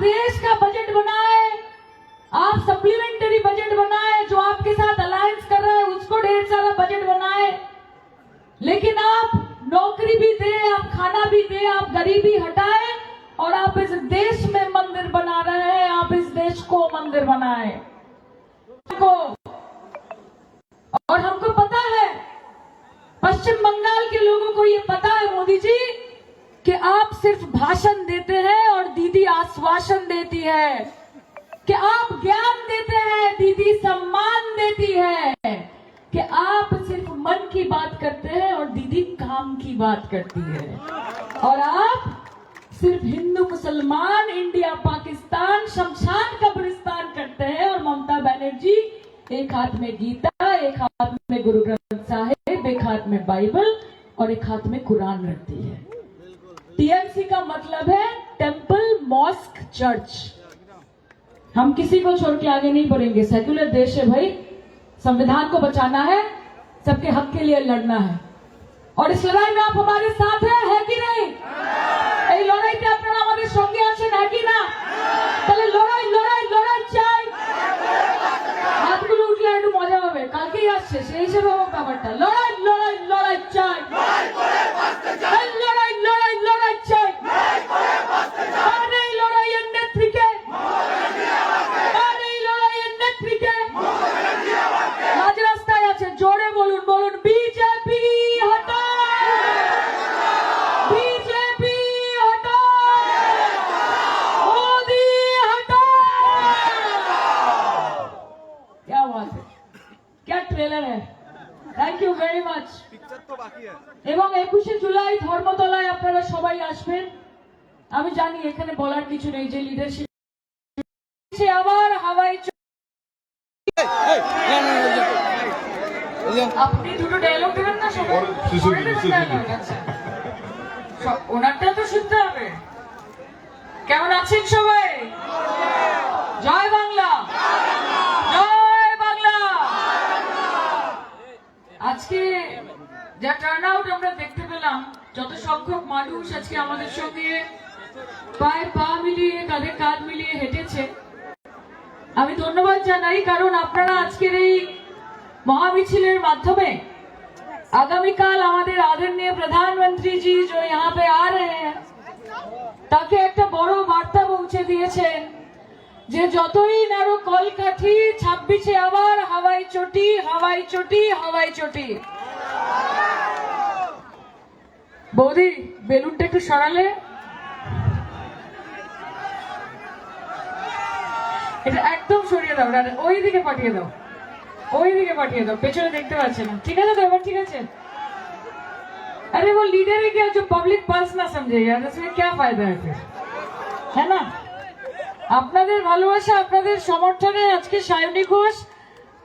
देश का बजट बनाए, आप सप्लीमेंटरी बजट बनाए, जो आपके साथ अलायंस कर रहे हैं उसको ढेर सारा बजट बनाए, लेकिन आप नौकरी भी दे, आप खाना भी दे, आप गरीबी हटाए और आप इस देश में मंदिर बना रहे हैं। आप इस देश को मंदिर बनाए को। और हमको पता है, पश्चिम बंगाल के लोगों को ये पता है मोदी जी कि आप सिर्फ भाषण देते हैं और दीदी आश्वासन देती है, कि आप ज्ञान देते हैं, दीदी सम्मान देती है, कि आप सिर्फ मन की बात करते हैं और दीदी काम की बात करती है। और आप सिर्फ हिंदू मुसलमान, इंडिया पाकिस्तान, शमशान कब्रिस्तान करते हैं और ममता बनर्जी एक हाथ में गीता, एक हाथ में गुरु ग्रंथ साहिब, एक हाथ में बाइबल और एक हाथ में कुरान रखती है। टीएमसी का मतलब है टेंपल मॉस्क चर्च। हम किसी को छोड़ के आगे नहीं बढ़ेंगे। सेक्युलर देश है भाई, संविधान को बचाना है, सबके हक के लिए लड़ना है। और इस लड़ाई में आप हमारे साथ है कि नहीं? এই লড়াইতে আপনারা আমাদের সঙ্গে আছেন, है कि না? তাহলে লড়াই লড়াই লড়াই চাই। হাতগুলো উঠলে একটু মজা হবে, কালকেই আসছে সেই হিসেবে হোক ব্যাপারটা। লড়াই লড়াই লড়াই চাই, লড়াই লড়াই লড়াই চাই। আর এই লড়াইয়ের নেত্রীকে, আর এই লড়াইয়ের নেত্রীকে মাঝ রাস্তায় আছে, জোরে বলুন, বলুন বিজেপি হটাও, बीजेपी हटाओ, मोदी हटाओ। क्या बात है, क्या ट्रेलर है। Thank you very much. এবং 21শে জুলাই ধর্মতলায় আপনারা সবাই আসবেন। আমি জানি এখানে বলার কিছু নেই, যে লিডারশিপ আবার হাওয়াই। আপনি দুটো ডায়লগ দেবেন না সবাই? ওনারটা তো শুনতে হবে। কেমন আছেন সবাই? জয় বাংলা, জয় বাংলা। আজকে যা টার্ন আউট আমরা দেখতে পেলাম, যত সংখ্যক মানুষ আজকে আমাদের সঙ্গে পায়ে পা মিলিয়ে, কাঁধে কাঁধ মিলিয়ে হেঁটেছে, আমি ধন্যবাদ জানাই। কারণ আপনারা আজকের এই মহামিছিলের মাধ্যমে আগামীকাল আমাদের আদরণীয় প্রধানমন্ত্রী জি जो यहाँ पे आ रहे हैं, তাকে একটা বড় বার্তা পৌঁছে দিয়েছেন যে যতই নাড়ো কলকাঠি, 26শে আবার হাওয়াই চটি, হাওয়াই চটি, হাওয়াই চটি। বৌদি বেলুনটা একটু সরালে, এটা একদম সরিয়ে দাও, ওই দিকে পাঠিয়ে দাও, ওই দিকে পাঠিয়ে দাও, পেছনে দেখতে পাচ্ছে না। ঠিক আছে তো এবার? ঠিক আছে। अरे वो लीडर है क्या जो पब्लिक पर्स ना समझे यार, इसमें क्या फायदा है फिर, है ना? আপনাদের ভালোবাসা, আপনাদের সমর্থনে আজকে সায়নী ঘোষ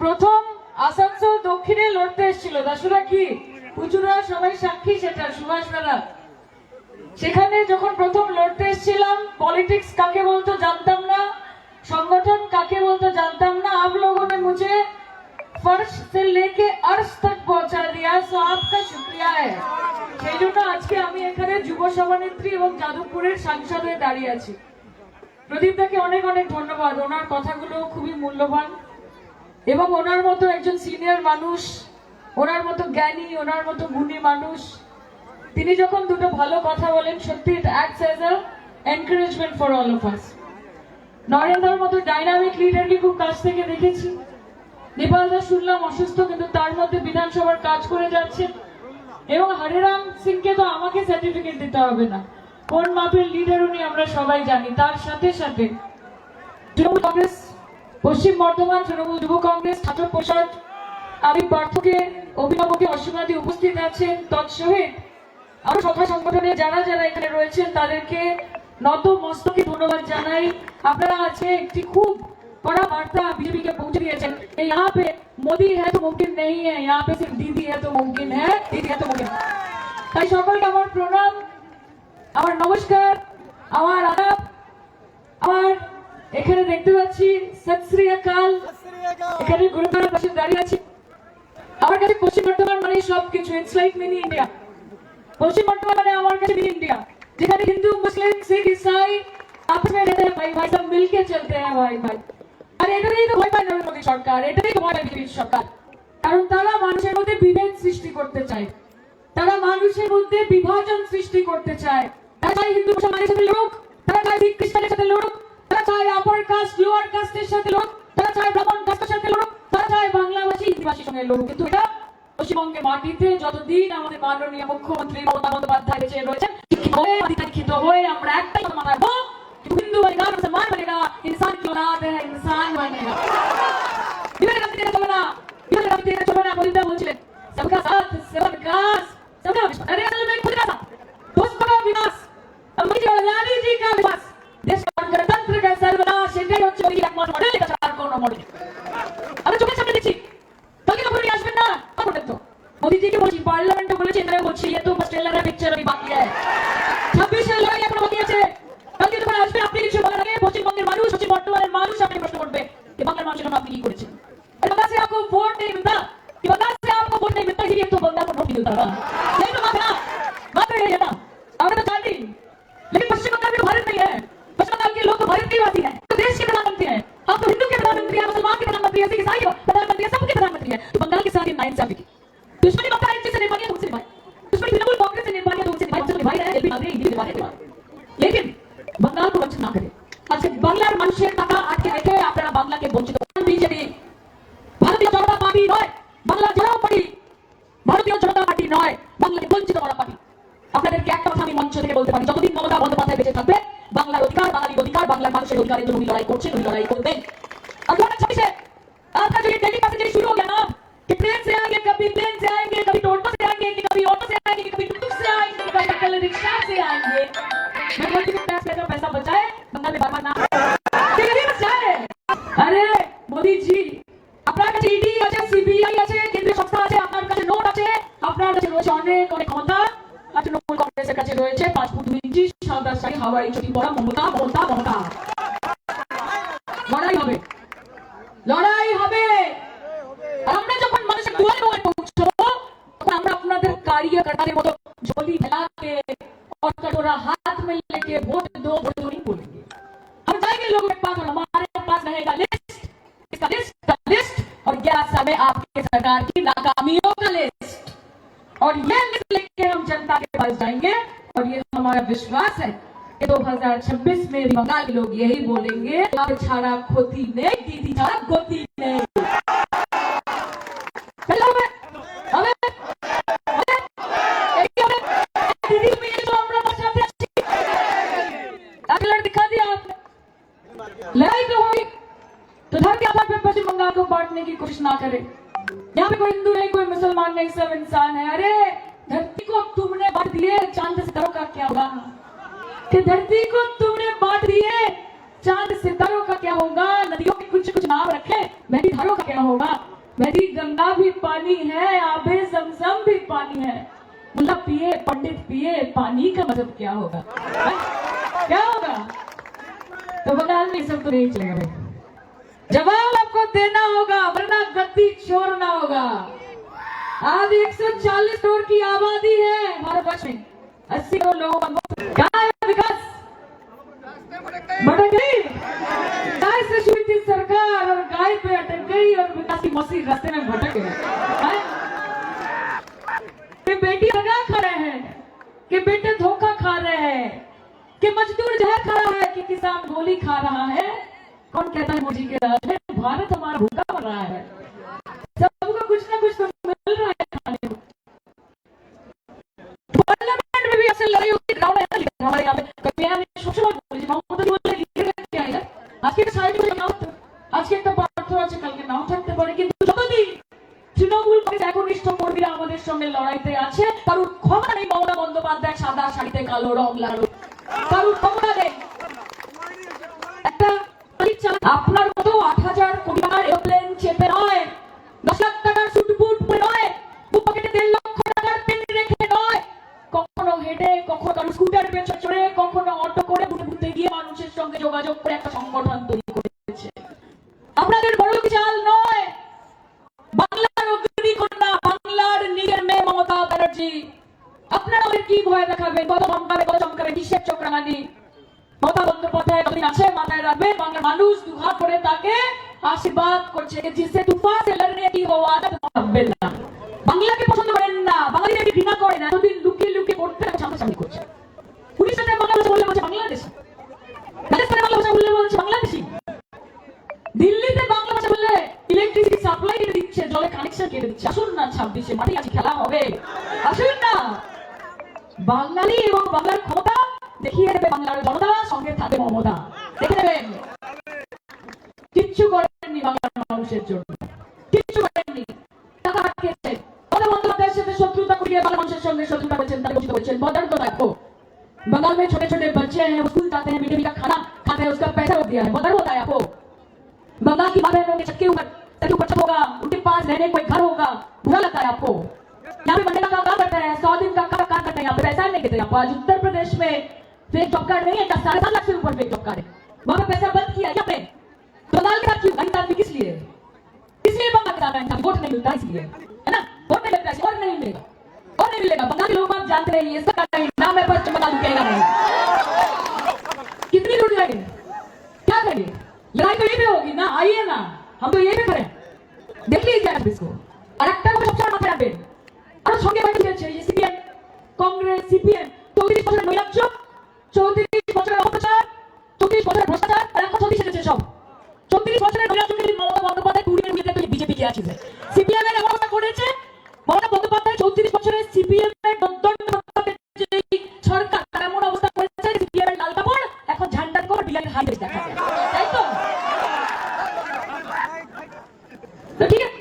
প্রথম আসানসোল দক্ষিণে লড়তে এসেছিল। দাসুরা কি পুচুরা সবাই সাক্ষী, সেটা সুভাষ মেলা। সেখানে যখন প্রথম লড়তে এসেছিলাম, পলিটিক্স কাকে বলতো জানতাম না, संगठन काके बोलते जानता ना। आप लोगों ने मुझे फर्श से लेके अर्श तक पहुंचा दिया, सो आपका शुक्रिया है। সেই জন্য আজকে আমি এখানে যুব সভানেত্রী এবং যাদবপুরের সাংসদ হয়ে দাঁড়িয়ে আছি। প্রদীপ দাকে অনেক অনেক ধন্যবাদ, ওনার কথাগুলো খুবই মূল্যবান এবং ওনার মতো একজন সিনিয়র মানুষ, ওনার মতো জ্ঞানী, ওনার মতো গুণী মানুষ, তিনি যখন দুটো ভালো কথা বলেন, সত্যি it acts as a encouragement for all of us. নরেন্দ্রর মতো ডাইনামিক লিডারকে খুব কাছ থেকে দেখেছি। নেপাল দা শুনলাম অসুস্থ, কিন্তু তার মধ্যে বিধানসভার কাজ করে যাচ্ছেন। এবং হরিরাম সিংকে তো আমাকে সার্টিফিকেট দিতে হবে না, কোন মাপের লিডার উনি আমরা সবাই জানি। তার সাথে সাথে তৃণমূল কংগ্রেস পশ্চিম বর্ধমান, তৃণমূল যুব কংগ্রেস, ছাত্র পরিষদ, আবির পার্থকে, অভিনবকে, অসীমাদি উপস্থিত আছেন। তৎসহিত আরো সভা সংগঠনে যারা যারা এখানে রয়েছেন তাদেরকে নত মস্তকে ধন্যবাদ জানাই। আপনারা আজকে একটি খুব बड़ा वार्ता बीजेपी के पहुंच दिए। यहाँ पे मोदी है तो मुमकिन नहीं है, यहाँ पे सिर्फ दीदी है तो मुमकिन है, दीदी है तो मुमकिन। তাই সকলকে আমার প্রণাম, আমার নমস্কার, আমার আদাব। আমার এখানে দেখতে পাচ্ছি সত শ্রী আকাল, এখানে গুরুদ্বারার পাশে দাঁড়িয়ে আছি। আমার কাছে পশ্চিম বর্ধমান মানে সবকিছু, ইটস লাইক মিনি ইন্ডিয়া। পশ্চিম বর্ধমান মানে আমার কাছে মিনি ইন্ডিয়া, যেখানে হিন্দু, মুসলিম, শিখ, ইসাই आपस में रहते हैं, भाई भाई सब मिलके चलते हैं भाई भाई। আর এটাই তো ভয় পায় নরেন্দ্র মোদী সরকার, এটাই তো ভয় পায় বিজেপি সরকার। কারণ তারা মানুষের মধ্যে বিভেদ সৃষ্টি করতে চায়, তারা মানুষের মধ্যে বিভাজন সৃষ্টি করতে চায়। তারা চায় হিন্দু মুসলমানের সাথে লড়ুক, তারা চায় শিখ খ্রিস্টানের সাথে লড়ুক, তারা চায় আপার কাস্ট লোয়ার কাস্টের সাথে লড়ুক, তারা চায় ব্রাহ্মণ কাস্টের সাথে লড়ুক, তারা চায় বাংলাভাষী হিন্দিভাষীর সঙ্গে লড়ুক। কিন্তু এটা পশ্চিমবঙ্গের মাটিতে যতদিন আমাদের মাননীয় মুখ্যমন্ত্রী মমতা বন্দ্যোপাধ্যায় বেঁচে রয়েছেন, শিক্ষিত হয়ে আমরা একটাই কথা মানবো, हिंदू बनेगा मुसलमान बनेगा, इंसान की औलाद है इंसान बनेगा। विवेकानंद ने बोला, विवेकानंद ने बोला, बोलता बोलছিলেন सबका साथ सबका विकास सबका विश्वास। अरे असल में खुद का साथ दोस्तों का विकास, अम्मी लाली जी का विकास, देश का गणतंत्र का सर्वनाश, এটাই হচ্ছে ওই একমাত্র মডেল, এটা ছাড়া আর কোনো মডেল আমি চোখের সামনে দেখছি। কালকে তো পুরো আসবেন না বলেন তো, मोदी जी के বলছি, পার্লামেন্টে বলেছি, এখানে বলছি, ये तो बस ट्रेलर है, पिक्चर अभी बाकी है, 26 এর লড়াই এখনো বাকি আছে। কালকে যখন আসবে আপনি কিছু বলার আগে পশ্চিমবঙ্গের মানুষ, পশ্চিম বর্ধমানের মানুষ আপনি প্রশ্ন করবে कि বাংলার মানুষের জন্য আপনি কি করেছেন। बंगाल से आपको वोट नहीं मिलता, कि बंगाल से आपको वोट नहीं मिलता, इसलिए तो बंगाल को वोट नहीं मिलता ना, यही तो बात है ना, बात है ये ना, आपने तो जानती। लेकिन पश्चिम बंगाल में तो भारत नहीं है, पश्चिम बंगाल के लोग तो भारत के वासी हैं, तो देश के प्रधानमंत्री हैं, आप तो हिंदू के प्रधानमंत्री हैं, मुसलमान के प्रधानमंत्री हैं, सिख ईसाई के प्रधानमंत्री हैं, सबके प्रधानमंत्री हैं। तो बंगाल के साथ ये नाइंसाफी की दुश्मनी ममता बनर्जी से निभानी है, तुमसे निभाई, दुश्मनी तृणमूल कांग्रेस से निभानी है, तुमसे निभाई रहे, एलपी माधुरी हिंदी निभाने के बाद, लेकिन বাংলার को वंचित ना करे। আজকে বাংলার মানুষের টাকা আটকে রেখে আপনারা বাংলাকে বঞ্চিত করেন। বিজেপি ভারতীয় জনতা পার্টি নয়, বাংলা জনতা পার্টি ভারতীয় জনতা পার্টি নয়, বাংলাকে বঞ্চিত করা পার্টি। আপনাদেরকে একটা কথা আমি মঞ্চ থেকে বলতে পারি, যতদিন মমতা বন্দ্যোপাধ্যায় বেঁচে থাকবে, বাংলার অধিকার, বাঙালির অধিকার, বাংলার মানুষের অধিকারের জন্য উনি লড়াই করছেন, উনি লড়াই করবেন। আর 2026 आपका जो ये डेली पैसेंजर शुरू हो गया ना, कि ट्रेन से आएंगे, कभी प्लेन से आएंगे, कभी टोटो से आएंगे, कभी ऑटो से आएंगे, कभी टुक से आएंगे, कभी कल रिक्शा से आएंगे। मैं बोलती हूँ टैक्स पेयर पैसा बचाए, बंगाल में बार-बार ना बचाए। अरे मोदी जी, আপনার কাছে ইডি আছে, সিবিআই আছে, কেন্দ্রীয় সংস্থা আছে, আপনার কাছে নোট আছে, আপনার কাছে রয়েছে অনেক অনেক ক্ষমতা। আর তৃণমূল কংগ্রেসের কাছে রয়েছে 5 ফুট 2 ইঞ্চি সাদা শাড়ি, হাওয়াই চটি পরা মমতা মমতা মমতা। লড়াই হবে, লড়াই হবে। আমরা যখন মানুষের দুয়ারে দুয়ারে পৌঁছবো, তখন আমরা আপনাদের कार्यकर्ताদের মতো ঝোলি ফেলাকে और कटोरा हाथ में लेके वोट दो नहीं बोलेंगे। हम जाएंगे लोगों के पास और हमारे पास रहेगा लिस्ट, इसका लिस्ट और 11 साल में आपकी सरकार की नाकामियों का लिस्ट, और ये लिस्ट लेके हम जनता के पास जाएंगे। और ये हमारा विश्वास है कि 2026 में बंगाल के लोग यही बोलेंगे, छाड़ा खोती नहीं, दीदी छाड़ा गोती नहीं। लड़ाई तो हुई तो धर्म के आधार पर पश्चिम बंगाल को बांटने की कोशिश ना करे। यहाँ पे कोई हिंदू नहीं, कोई मुसलमान नहीं, सब इंसान है। अरे धरती को तुमने बांट दिए, चांद सितारों का क्या होगा? कि धरती को तुमने बांट दिए, चांद सितारों का क्या होगा? नदियों के कुछ कुछ नाम रखे, बहती धारों का क्या होगा? बहती गंगा भी पानी है, आबे ज़मज़म भी पानी है। मुल्ला पिए, पंडित पिए, पानी का मतलब क्या होगा? क्या होगा? तो बंगाल में सब तो नहीं चलेगा भाई, जवाब आपको देना होगा, वरना गद्दी छोड़ना होगा। आज 140 करोड़ की आबादी है भारतवर्ष में, 80 करोड़ लोगों का कहाँ है विकास? भटक गई, गाय से शुरू थी सरकार और गाय पे अटक गई और विकास की मौसी रास्ते में भटक गए। बेटी दगा खा रहे हैं, कि बेटे धोखा खा रहे हैं, कि मजदूर जहर खा रहा है, कि किसान गोली खा रहा है। कौन कहता है मोदी के राज में भारत हमारा भूखा मर रहा है? सबको कुछ ना कुछ तो मिल रहा है खाने को। पार्लियामेंट में भी ऐसे लड़ाई होती है, ग्राउंड है हमारे यहाँ पे। कभी यहाँ सोचो बोली ममता बोले लीडर क्या है आज के साइड में नाम, आज के একটা পাথর আছে কালকে নাও থাকতে পারে, কিন্তু যতদিন তৃণমূল কংগ্রেস একনিষ্ঠ কর্মীরা আমাদের সঙ্গে লড়াইতে আছে, কারোর ক্ষমতা নেই মমতা বন্দ্যোপাধ্যায় সাদা শাড়িতে কালো রং লাগানো, কারোর ক্ষমতা নেই। একটা আপনার মতো 8,000 কোটি টাকার এরোপ্লেন চেপে নয়, 10 লাখ টাকার সুটবুট পরে নয়, পকেটে 1.5 লক্ষ টাকার পেন রেখে নয়, কখনো হেঁটে, কখনো কারো স্কুটার পেছনে চড়ে, কখনো অটো করে ঘুরে ঘুরতে গিয়ে মানুষের সঙ্গে যোগাযোগ করে একটা সংগঠন তৈরি করেছে। আপনাদের বড় চাল নয়, বাংলার অগ্নিকন্যা, বাংলার নিজের মেয়ে মমতা ব্যানার্জি। আপনারা ওদের কি ভয় দেখাবেন, কত ধমকাবে, কত চমকাবে, কিসের চক্রামানি? মমতা বন্দ্যোপাধ্যায় যতদিন আছে মাথায় রাখবে বাংলার মানুষ দুহাত করে তাকে আশীর্বাদ করছে जिससे तूफान से लड़ने की वो आदत হবে না বাংলাকে পছন্দ করেন না বাঙালিকে ঘৃণা করেন না এতদিন লুকিয়ে লুকিয়ে করতে সামনাসামনি করছে উড়িষ্যাতে বাংলা ভাষা বললে বলছে বাংলাদেশ রাজস্থানে বাংলা ভাষা বললে বলছে বাংলাদেশি দিল্লিতে বাংলা ভাষা বললে ইলেকট্রিসিটি সাপ্লাই কেটে দিচ্ছে জলে কানেকশন কেটে দিচ্ছে আসুন না 26-এ মাঠে আজ খেলা হবে আসুন না বাঙালি এবং বাংলার ক্ষমতা দেখিয়ে দেবে বাংলার জনতা সঙ্গে থাকবে মমতা দেখে নেবেন কিচ্ছু করেননি বাংলার মানুষের জন্য কিচ্ছু করেননি টাকা হাতিয়েছে মমতা বন্দ্যোপাধ্যায়ের সাথে শত্রুতা করিয়ে বাংলা মানুষের সঙ্গে শত্রুতা করেছেন তারা বঞ্চিত করেছেন बदल तो देखो बंगाल में छोटे छोटे बच्चे हैं वो स्कूल जाते हैं मिड डे मील का खाना खाते हैं उसका पैसा रोक दिया है बदल होता है आपको बंगाल की माँ बहनों के छत के ऊपर छत होगा उनके पास रहने कोई घर होगा बुरा लगता है आपको यहाँ पे बनने का काम करते हैं 100 दिन का काम करते हैं यहाँ पे पैसा नहीं देते आपको आज उत्तर प्रदेश में फेक जॉब कार्ड नहीं है 7.5 लाख से ऊपर फेक जॉब कार्ड है वहां पे पैसा बंद किया यहाँ पे बंगाल के साथ क्यों इंसान किस लिए बंगाल के साथ इंसान वोट नहीं मिलता इसलिए है ना वोट नहीं मिलता और नहीं मिलेगा और नहीं मिलेगा बंगाल के लोग आप जानते रहिए इसका नाम है पश्चिम बंगाल कहेगा नहीं कितनी लूट जाएगी क्या करिए लड़ाई तो यही पे होगी ना आइए ना हम तो यही पे करें देख लीजिए आप इसको और একটা কথা সবসময় মাথায় রাখবেন আর সঙ্গে বাইরে আছে এই সিপিএম কংগ্রেস সিপিএম 34 বছরের নৈরাজ্য 34 বছরের অপপ্রচার 34 বছরের ভ্রষ্টাচার আর এখন 36 এসেছে সব 34 বছরের নৈরাজ্যকে মমতা বন্দ্যোপাধ্যায় টুড়ি মেরে দিয়ে বিজেপি কে আছে সিপিএম এর এমন কথা করেছে মমতা বন্দ্যোপাধ্যায় 34 বছরের সিপিএম এর দণ্ড যে সরকার তার এমন অবস্থা করেছে সিপিএম এর লাল কাপড় এখন ঝান্ডার কোর বিলাইয়ের হাই দেখা যায় তাই তো ঠিক আছে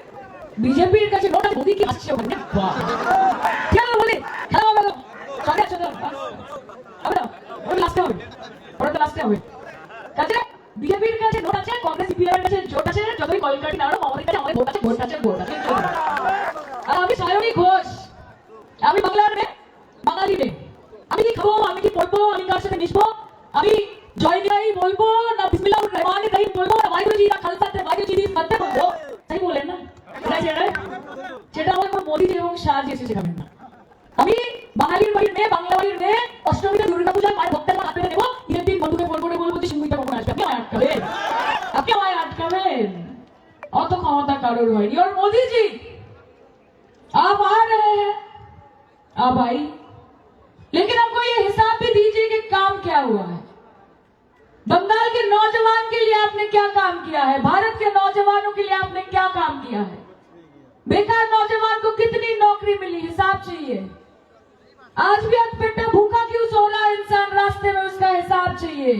বিজেপির কাছে নোটা মোদি কি আসছে ওখানে বাহ কেন বলি খেলা হবে সঙ্গে চলো হবে না ওটা লাস্টে হবে কাজে বিজেপির কাছে নোট আছে কংগ্রেস সিপিএম এর কাছে জোট আছে যতই কলকাতা না আমাদের কাছে আমাদের ভোট আছে আর আমি সায়নী ঘোষ আমি বাংলার মেয়ে বাঙালি মেয়ে আমি কি খাবো আমি কি পড়বো আমি কার সাথে মিশবো আমি জয় নিরাই বলবো না বিসমিল্লাহির রহমানির রহিম বলবো না वाहिगुरु जी का खालसा थे वाहिगुरु जी की फतेह বলবো তাই বলেন না সেটা আমার কোনো মোদি এবং শাহ জি এসে শেখাবেন না আমি বাঙালির বাড়ির মেয়ে বাংলা বাড়ির মেয়ে অষ্টমীতে দুর্গা পূজায় মায়ের ভক্তের মা হাতে নেবো ঈদের দিন বন্ধুকে ফোন করে বলবো যে সিঙ্গুইটা কখন আসবে আপনি আমায় আটকাবেন অত ক্ষমতা কারোর হয়নি और मोदी जी आप आ रहे हैं अब आई लेकिन हमको ये हिसाब भी दीजिए कि काम क्या हुआ है बंगाल के नौजवान के लिए आपने क्या काम किया है भारत के नौजवानों के लिए आपने क्या काम किया है बेकार नौजवान को कितनी नौकरी मिली हिसाब चाहिए आज भी अधपेटा भूखा क्यों सो रहा है इंसान रास्ते में उसका हिसाब चाहिए